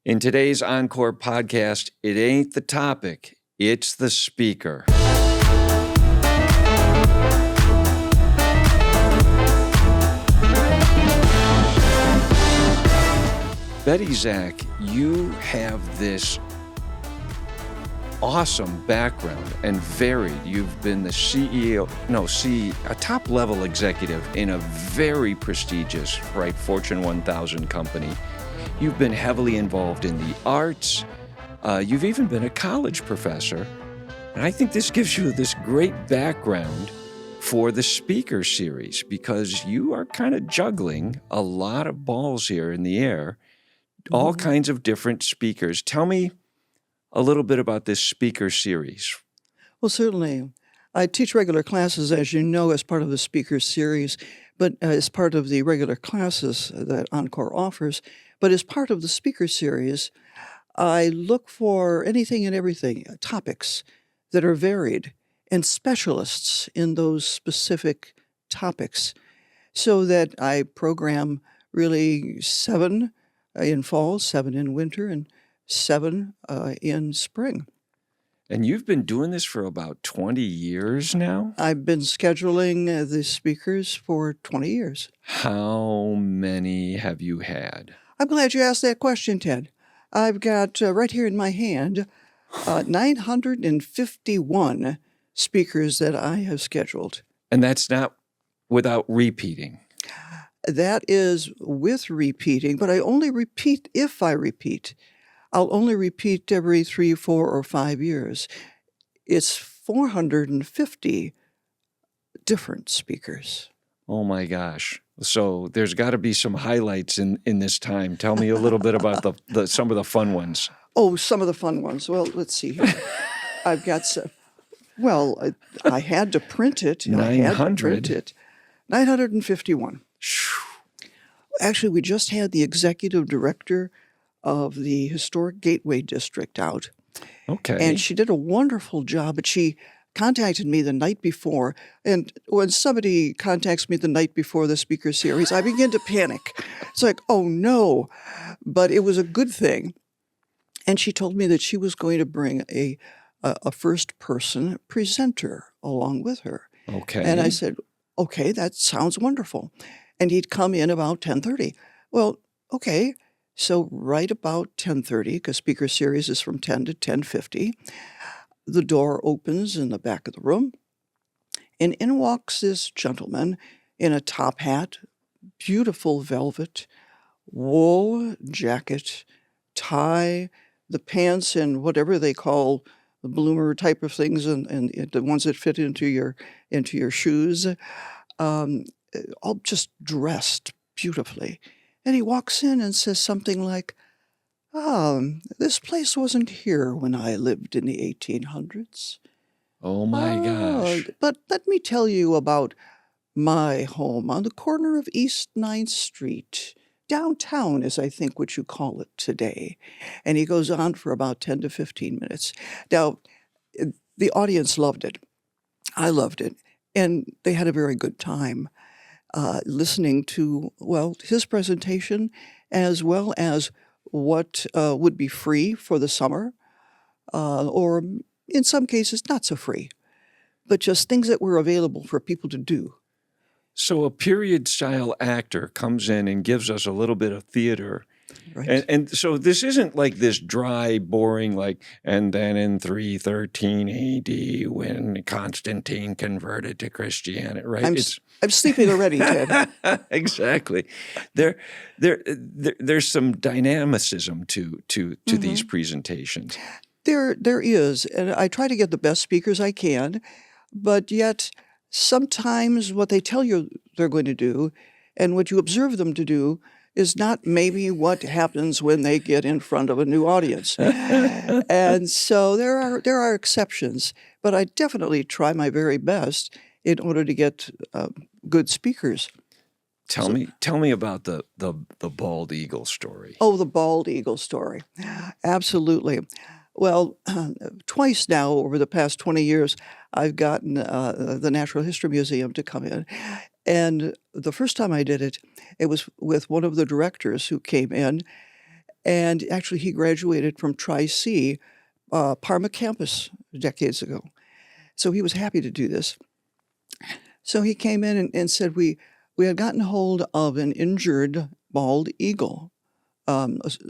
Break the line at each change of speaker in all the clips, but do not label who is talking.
In today's Encore podcast, it ain't the topic, it's the speaker. Betty Zak, you have this awesome background and varied. You've been the a top-level executive in a very prestigious, Fortune 1000 company. You've been heavily involved in the arts. You've even been a college professor. And I think this gives you this great background for the speaker series because you are kind of juggling a lot of balls here in the air, all kinds of different speakers. Tell me a little bit about this speaker series.
Well, certainly. I teach regular classes, as you know, as part of the speaker series, but as part of the regular classes that Encore offers. But as part of the speaker series, I look for anything and everything, topics that are varied and specialists in those specific topics, so that I program really 7 in fall, 7 in winter, and 7 in spring.
And you've been doing this for about 20 years now?
I've been scheduling the speakers for 20 years.
How many have you had?
I'm glad you asked that question, Ted. I've got right here in my hand 951 speakers that I have scheduled.
And that's not without repeating.
That is with repeating, but I only repeat if I repeat. I'll only repeat every 3, 4, or 5 years. It's 450 different speakers.
Oh my gosh. So there's got to be some highlights in this time. Tell me a little bit about some of the fun ones.
Oh, some of the fun ones. Well, let's see here. I've got some. Well, I had to print it.
900?
951. Actually, we just had the executive director of the Historic Gateway District out.
Okay.
And she did a wonderful job, but she contacted me the night before. And when somebody contacts me the night before the speaker series, I begin to panic. It's like, oh no. But it was a good thing. And she told me that she was going to bring a first-person presenter along with her.
Okay.
And I said, okay, that sounds wonderful. And he'd come in about 10:30. Well, okay. So right about 10:30, because speaker series is from 10 to 10:50, the door opens in the back of the room, and in walks this gentleman in a top hat, beautiful velvet, wool jacket, tie, the pants and whatever they call the bloomer type of things, and the ones that fit into your shoes, all just dressed beautifully. And he walks in and says something like, this place wasn't here when I lived in the 1800s.
Oh my gosh.
But let me tell you about my home on the corner of East 9th Street, downtown, as I think what you call it today. And he goes on for about 10 to 15 minutes. Now, the audience loved it. I loved it. And they had a very good time listening to, his presentation, as well as what would be free for the summer, or in some cases not so free, but just things that were available for people to do.
So a period-style actor comes in and gives us a little bit of theater.
Right.
And so this isn't like this dry, boring, and then in 313 AD when Constantine converted to Christianity, right?
I'm sleeping already, Ted.
Exactly. There's some dynamicism to these presentations.
There is, and I try to get the best speakers I can, but yet sometimes what they tell you they're going to do and what you observe them to do is not maybe what happens when they get in front of a new audience. And so there are exceptions, but I definitely try my very best in order to get good speakers.
Tell me about the bald eagle story.
Oh, the bald eagle story. Absolutely. Well, twice now over the past 20 years, I've gotten the Natural History Museum to come in. And the first time I did it, it was with one of the directors who came in, And actually, he graduated from Tri-C, Parma campus decades ago. So he was happy to do this. So he came in and said, we had gotten hold of an injured bald eagle,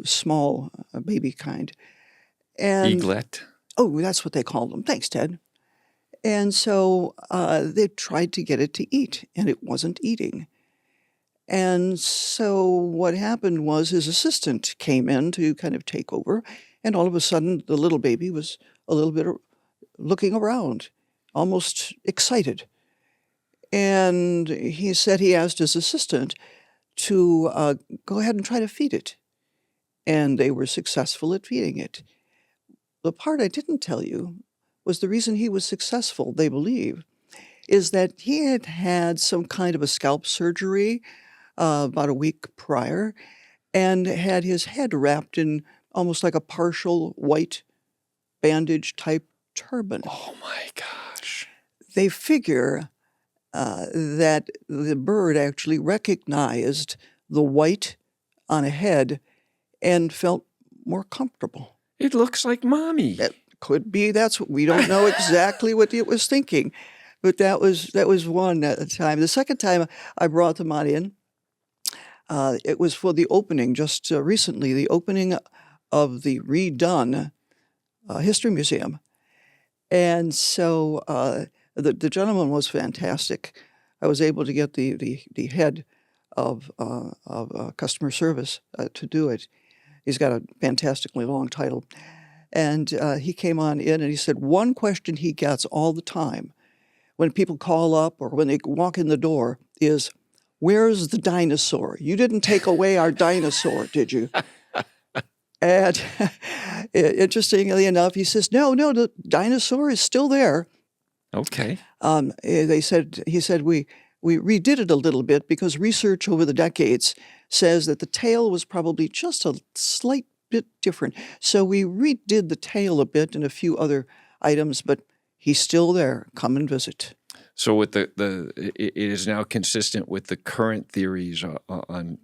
small baby kind. And
Eaglet.
oh, that's what they called them. Thanks, Ted. And so they tried to get it to eat, and it wasn't eating. And so what happened was his assistant came in to kind of take over, and all of a sudden the little baby was a little bit looking around, almost excited. And he said he asked his assistant to go ahead and try to feed it. And they were successful at feeding it. The part I didn't tell you was the reason he was successful, they believe, is that he had had some kind of a scalp surgery about a week prior and had his head wrapped in almost like a partial white bandage type turban.
Oh my gosh.
They figure that the bird actually recognized the white on a head and felt more comfortable.
It looks like mommy.
That could be. That's what we don't know exactly what it was thinking, but that was one at the time. The second time I brought them on in, it was for the opening just recently, the opening of the redone History Museum, and so the gentleman was fantastic. I was able to get the head of customer service to do it. He's got a fantastically long title. And he came on in and he said one question he gets all the time when people call up or when they walk in the door is, "Where's the dinosaur? You didn't take away our dinosaur, did you?" And interestingly enough, he says, no, the dinosaur is still there.
Okay.
He said, we redid it a little bit because research over the decades says that the tail was probably just a slight bit different. So we redid the tail a bit and a few other items, but he's still there. Come and visit.
So with it is now consistent with the current theories on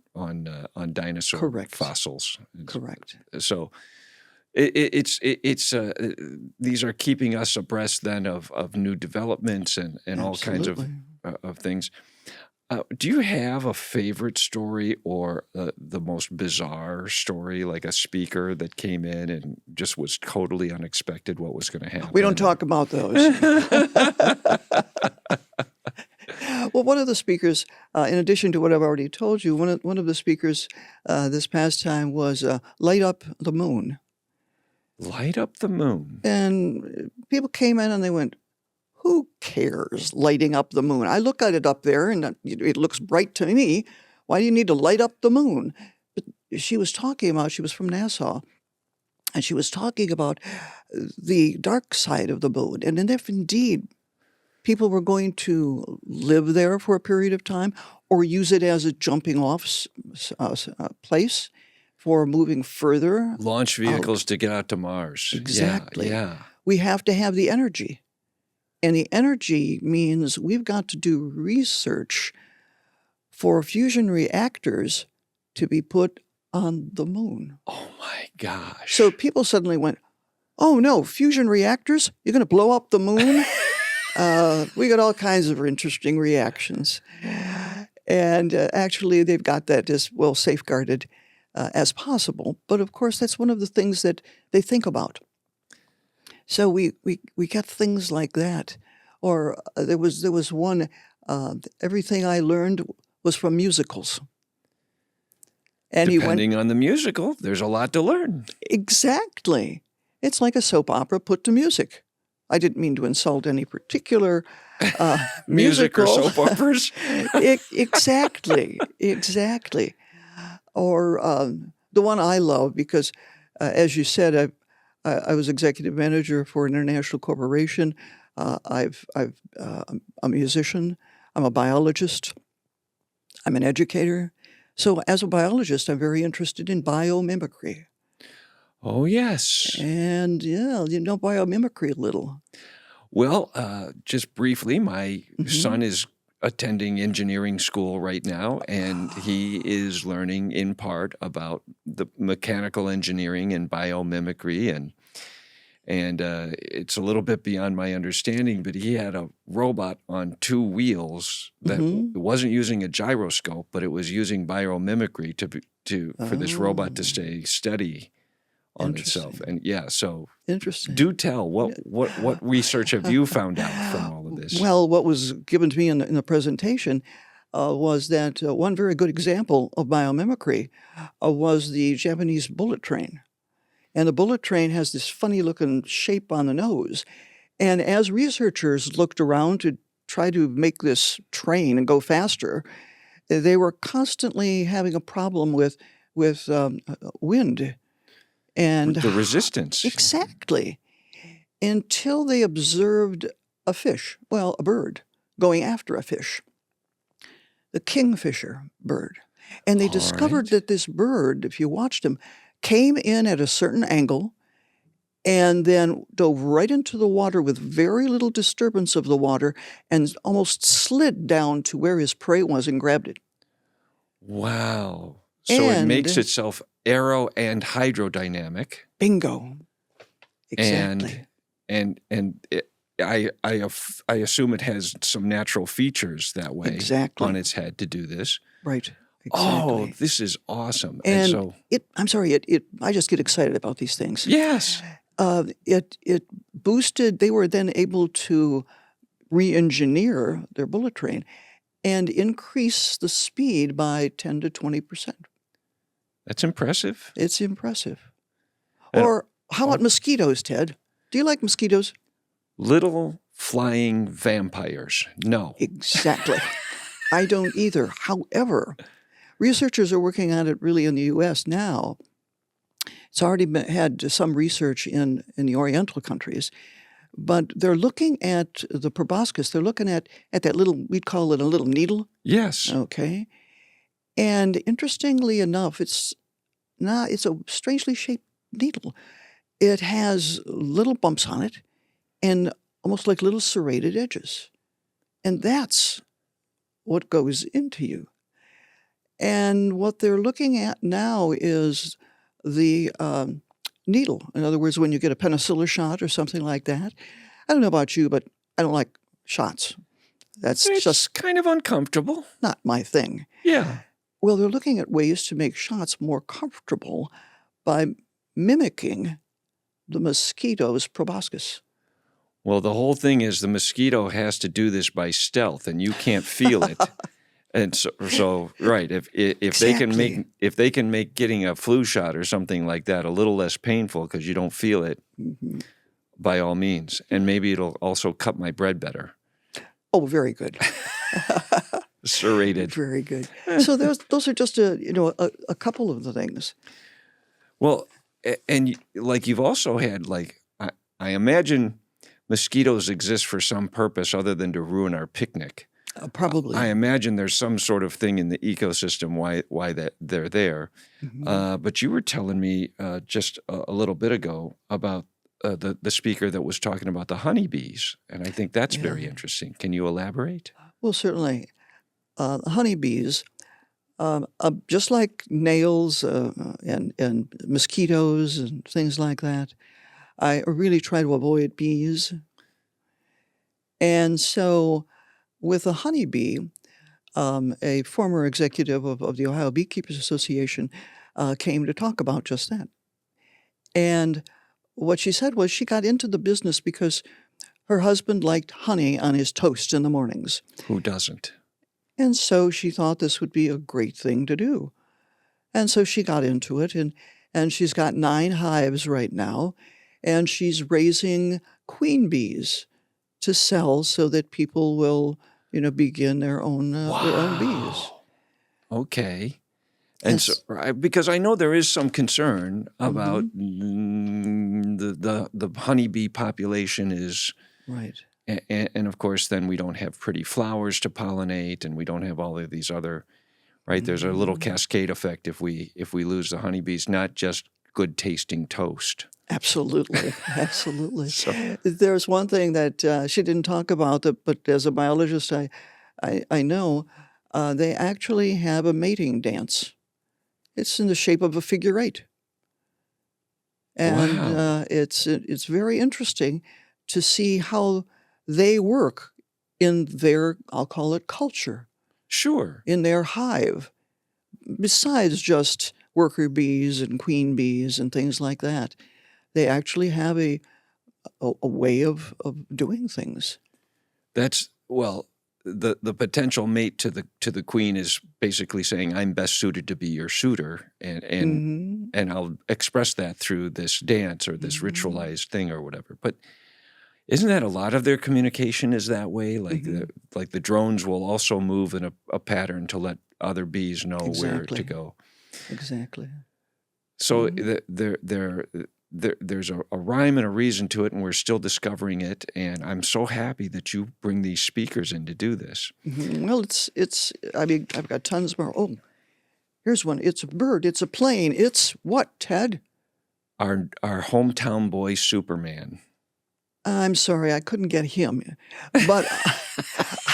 dinosaur
Correct.
fossils.
Correct.
So these are keeping us abreast then of new developments and all kinds of things. Do you have a favorite story or the most bizarre story, like a speaker that came in and just was totally unexpected what was going to happen?
We don't talk about those. Well, one of the speakers, in addition to what I've already told you, one of the speakers this past time was Light Up the Moon.
Light up the moon.
And people came in and they went, "Who cares lighting up the moon? I look at it up there and it looks bright to me. Why do you need to light up the moon?" But she was from Nassau, and she was talking about the dark side of the moon. And if indeed people were going to live there for a period of time or use it as a jumping off place for moving further.
Launch vehicles to get out to Mars.
Exactly.
Yeah.
We have to have the energy. And the energy means we've got to do research for fusion reactors to be put on the moon.
Oh my gosh.
So people suddenly went, "Oh no, fusion reactors? You're going to blow up the moon?" We got all kinds of interesting reactions. And actually, they've got that as well safeguarded as possible. But of course, that's one of the things that they think about. So we get things like that. Or there was one, everything I learned was from musicals. And
depending on the musical, there's a lot to learn.
Exactly. It's like a soap opera put to music. I didn't mean to insult any particular
Music or
musical.
soap operas?
Exactly. Or the one I love, because as you said, I was executive manager for an international corporation. I'm a musician. I'm a biologist. I'm an educator. So as a biologist, I'm very interested in biomimicry.
Oh, yes.
And yeah, biomimicry a little.
Well, just briefly, my son is attending engineering school right now, and he is learning in part about the mechanical engineering and biomimicry, and it's a little bit beyond my understanding, but he had a robot on 2 wheels that
Mm-hmm.
wasn't using a gyroscope, but it was using biomimicry for this robot to
Oh,
stay steady on itself.
interesting.
And yeah, so
Interesting.
do tell, what research have you found out from all of this?
Well, what was given to me in the presentation was that one very good example of biomimicry was the Japanese bullet train. And the bullet train has this funny looking shape on the nose. And as researchers looked around to try to make this train and go faster, they were constantly having a problem with wind. And
The resistance.
exactly, until they observed a fish, well, a bird, going after a fish, the kingfisher bird. And they
All
discovered
right.
that this bird, if you watched him, came in at a certain angle and then dove right into the water with very little disturbance of the water and almost slid down to where his prey was and grabbed it.
Wow. So it makes
And
itself aero and hydrodynamic,
bingo, exactly.
and I assume it has some natural features that way on
Exactly.
its head to do this.
Right.
Oh,
Exactly.
this is awesome. And
And
so,
I'm sorry, I just get excited about these things.
yes.
It boosted, they were then able to re-engineer their bullet train and increase the speed by 10 to 20%.
That's impressive.
It's impressive.
And
Or how about mosquitoes, Ted? Do you like mosquitoes?
little flying vampires. No.
Exactly. I don't either. However, researchers are working on it really in the U.S. now. It's already had some research in the Oriental countries, but they're looking at the proboscis. They're looking at that little, we'd call it a little needle,
Yes.
okay? And interestingly enough, it's a strangely shaped needle. It has little bumps on it and almost like little serrated edges. And that's what goes into you. And what they're looking at now is the needle. In other words, when you get a penicillin shot or something like that. I don't know about you, but I don't like shots. That's
It's
just
kind of uncomfortable.
not my thing.
Yeah.
Well, they're looking at ways to make shots more comfortable by mimicking the mosquito's proboscis.
Well, the whole thing is the mosquito has to do this by stealth, and you can't feel it. And so right, if
Exactly.
they can make getting a flu shot or something like that a little less painful because you don't feel it,
Mhm.
by all means, and maybe it'll also cut my bread better.
Oh, very good.
Serrated.
Very good. So those are just a couple of the things.
Well, and like you've also had I imagine mosquitoes exist for some purpose other than to ruin our picnic.
Probably.
I imagine there's some sort of thing in the ecosystem why that they're there.
Mhm.
But you were telling me just a little bit ago about the speaker that was talking about the honeybees, and I think that's very
Yeah.
interesting. Can you elaborate?
Well, certainly. Honeybees, just like nails and mosquitoes and things like that, I really try to avoid bees. And so with a honeybee, a former executive of the Ohio Beekeepers Association came to talk about just that. And what she said was she got into the business because her husband liked honey on his toast in the mornings.
Who doesn't?
And so she thought this would be a great thing to do. And so she got into it, and she's got 9 hives right now, and she's raising queen bees to sell so that people will, begin their own bees.
Wow. Okay.
And
And so, because I know there is some concern about
Mhm.
the honeybee population is,
Right.
and of course, then we don't have pretty flowers to pollinate, and we don't have all of these other, right? There's a little
Mhm.
cascade effect if we lose the honeybees, not just good tasting toast.
Absolutely. Absolutely.
So
There's one thing that she didn't talk about, but as a biologist, I know they actually have a mating dance. It's in the shape of a figure eight. And
Wow.
it's very interesting to see how they work in their, I'll call it culture,
Sure.
in their hive, besides just worker bees and queen bees and things like that. They actually have a way of doing things.
That's well, the potential mate to the queen is basically saying, "I'm best suited to be your suitor,"
Hmm.
and I'll express that through this dance or this
Hmm.
ritualized thing or whatever. But isn't that a lot of their communication is that way?
Hmm.
Like the drones will also move in a pattern to let other bees know where to
Exactly.
go.
Exactly.
So
Hmm.
there's a rhyme and a reason to it, and we're still discovering it. And I'm so happy that you bring these speakers in to do this.
Well, I mean, I've got tons more. Oh, here's one. It's a bird. It's a plane. It's what, Ted?
Our hometown boy Superman.
I'm sorry, I couldn't get him, but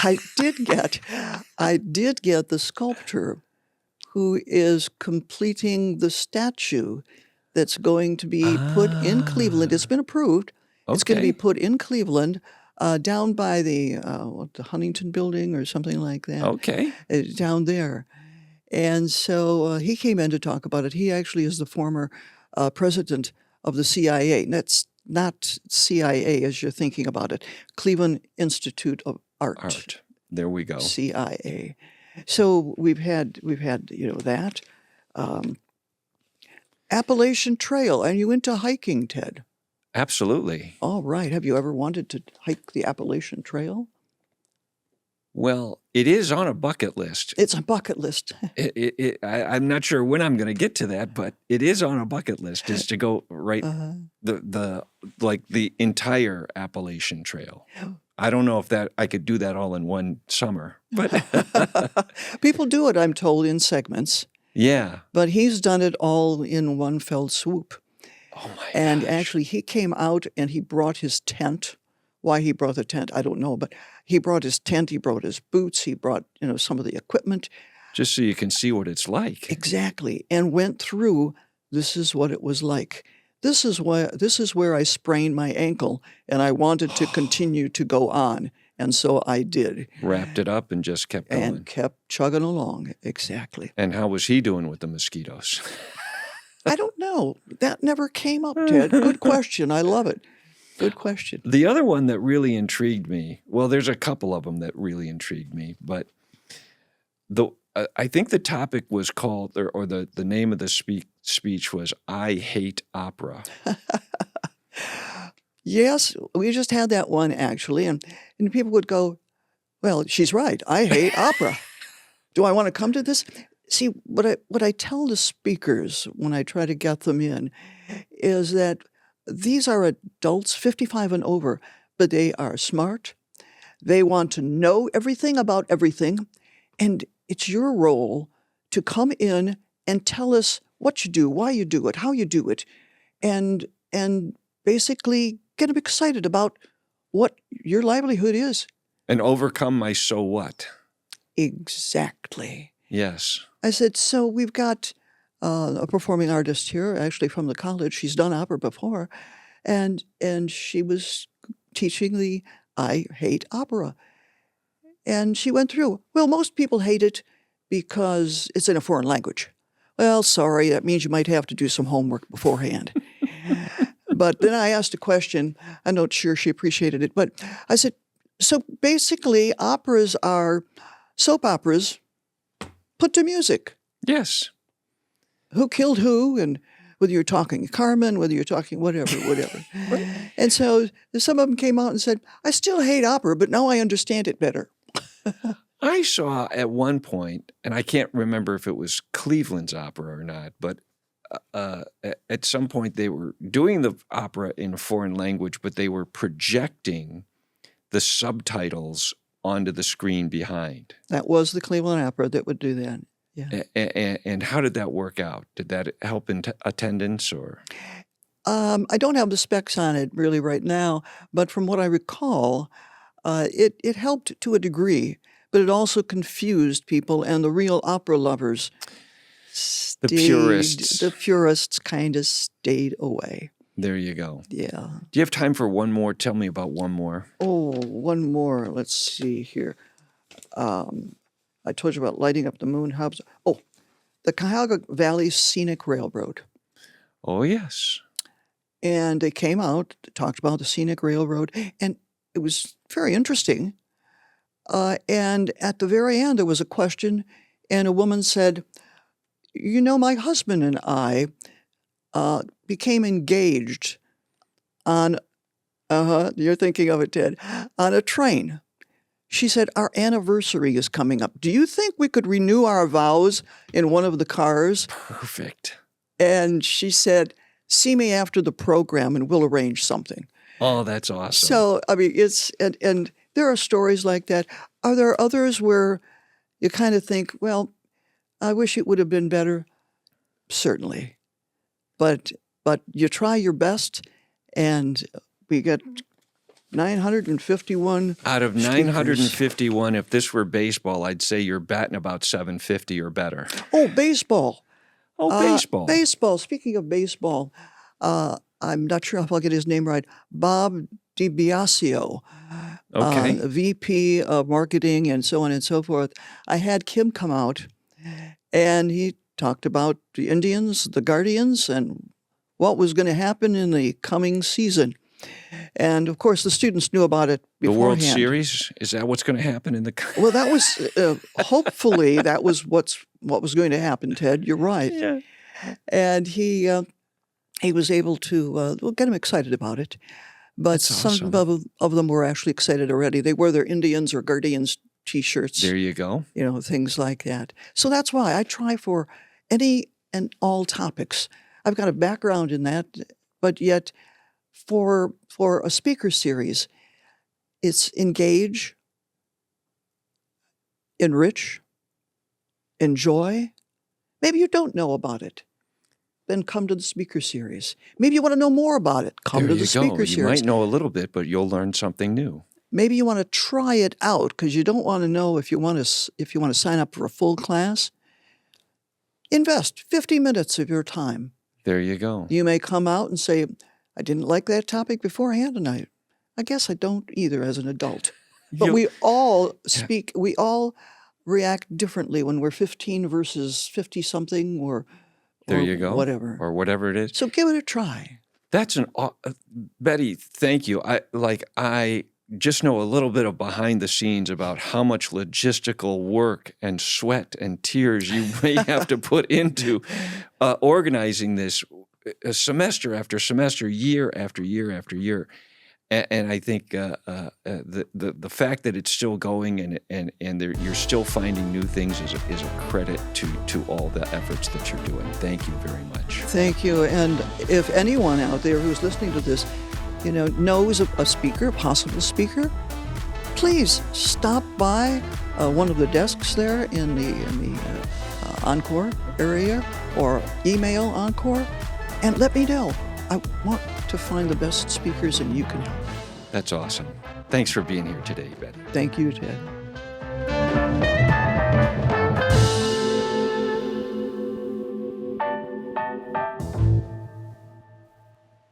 I did get the sculptor who is completing the statue that's going to be put in Cleveland. It's
Ah,
been approved. It's going to be
okay,
put in Cleveland, down by the Huntington Building or something like that,
okay.
down there. And so he came in to talk about it. He actually is the former president of the CIA. And that's not CIA as you're thinking about it. Cleveland Institute of Art,
Art. There we go.
CIA. So we've had that um, Appalachian Trail, and you into hiking, Ted?
Absolutely.
All right. Have you ever wanted to hike the Appalachian Trail?
Well, it is on a bucket list.
It's a bucket list.
I'm not sure when I'm going to get to that, but it is on a bucket list. Is to go right
Uh,
the entire Appalachian Trail. I don't know if that I could do that all in one summer, but
people do it, I'm told, in segments,
yeah.
but he's done it all in one fell swoop.
Oh my
And
gosh.
actually, he came out and he brought his tent. Why he brought the tent, I don't know, but he brought his tent, he brought his boots, he brought some of the equipment.
Just so you can see what it's like.
Exactly, and went through. This is what it was like. This is where I sprained my ankle, and I wanted to continue to go on, and so I did,
Wrapped it up and just kept
and
going.
kept chugging along. Exactly.
And how was he doing with the mosquitoes?
I don't know. That never came up, Ted. Good question. I love it. Good question.
The other one that really intrigued me, well, there's a couple of them that really intrigued me, but I think the topic was called, or the name of the speech was, "I Hate Opera."
Yes, we just had that one actually, and people would go, "Well, she's right. I hate opera. Do I want to come to this?" See, what I tell the speakers when I try to get them in is that these are adults, 55 and over, but they are smart. They want to know everything about everything, and it's your role to come in and tell us what you do, why you do it, how you do it, and basically get them excited about what your livelihood is.
And overcome my so what.
Exactly.
Yes.
I said, so we've got a performing artist here, actually from the college. She's done opera before, and she was teaching the I Hate Opera. And she went through, well, most people hate it because it's in a foreign language. Well, sorry, that means you might have to do some homework beforehand. But then I asked a question. I'm not sure she appreciated it, but I said, so basically, operas are soap operas put to music.
Yes.
Who killed who, and whether you're talking Carmen, whether you're talking whatever. And so some of them came out and said, I still hate opera, but now I understand it better.
I saw at one point, and I can't remember if it was Cleveland's opera or not, but at some point they were doing the opera in a foreign language, but they were projecting the subtitles onto the screen behind.
That was the Cleveland Opera that would do that. Yeah.
And how did that work out? Did that help in attendance or?
I don't have the specs on it really right now, but from what I recall, it helped to a degree but it also confused people, and the real opera lovers
The purists.
the purists kind of stayed away.
There you go.
Yeah.
Do you have time for one more? Tell me about one more.
Oh, one more. Let's see here. I told you about lighting up the moon hubs. Oh, the Cuyahoga Valley Scenic Railroad.
Oh, yes.
And they came out, talked about the Scenic Railroad, and it was very interesting. And at the very end, there was a question, and a woman said, "You know, my husband and I became engaged on, you're thinking of it, Ted, on a train." She said, "Our anniversary is coming up. Do you think we could renew our vows in one of the cars?"
Perfect.
And she said, "See me after the program and we'll arrange something."
Oh, that's awesome.
So, I mean, and there are stories like that. Are there others where you kind of think, well, I wish it would have been better? Certainly. But you try your best, and we get 951
Out of
speakers.
951, if this were baseball, I'd say you're batting about 750 or better.
Oh, baseball.
Oh, baseball.
Baseball. Speaking of baseball, I'm not sure if I'll get his name right. Bob DiBiasio,
Okay.
VP of marketing and so on and so forth. I had Kim come out, and he talked about the Indians, the Guardians, and what was going to happen in the coming season. And of course, the students knew about it
The
beforehand.
World Series? Is that what's going to happen in the...
Well, that was hopefully that was what was going to happen, Ted. You're right.
Yeah.
And he was able to get him excited about it. But
That's
some
awesome.
of them were actually excited already. They wore their Indians or Guardians T-shirts,
There you go.
things like that. So that's why I try for any and all topics. I've got a background in that, but yet for a speaker series, it's engage, enrich, enjoy. Maybe you don't know about it. Then come to the speaker series. Maybe you want to know more about it. Come
There
to
you
the speaker
go. You
series.
might know a little bit, but you'll learn something new.
Maybe you want to try it out because you don't want to know if you want to sign up for a full class. Invest 50 minutes of your time.
There you go.
You may come out and say, "I didn't like that topic beforehand, and I guess I don't either as an adult." But
You-
we all speak, we all react differently when we're 15 versus 50-something or
There you go.
whatever.
Or whatever it is.
So give it a try.
That's Betty, thank you. I just know a little bit of behind the scenes about how much logistical work and sweat and tears you may have to put into organizing this semester after semester, year after year after year. And I think the fact that it's still going and you're still finding new things is a credit to all the efforts that you're doing. Thank you very much.
Thank you. And if anyone out there who's listening to this, knows a speaker, a possible speaker, please stop by one of the desks there in the Encore area or email Encore and let me know. I want to find the best speakers and you can help.
That's awesome. Thanks for being here today, Betty.
Thank you, Ted.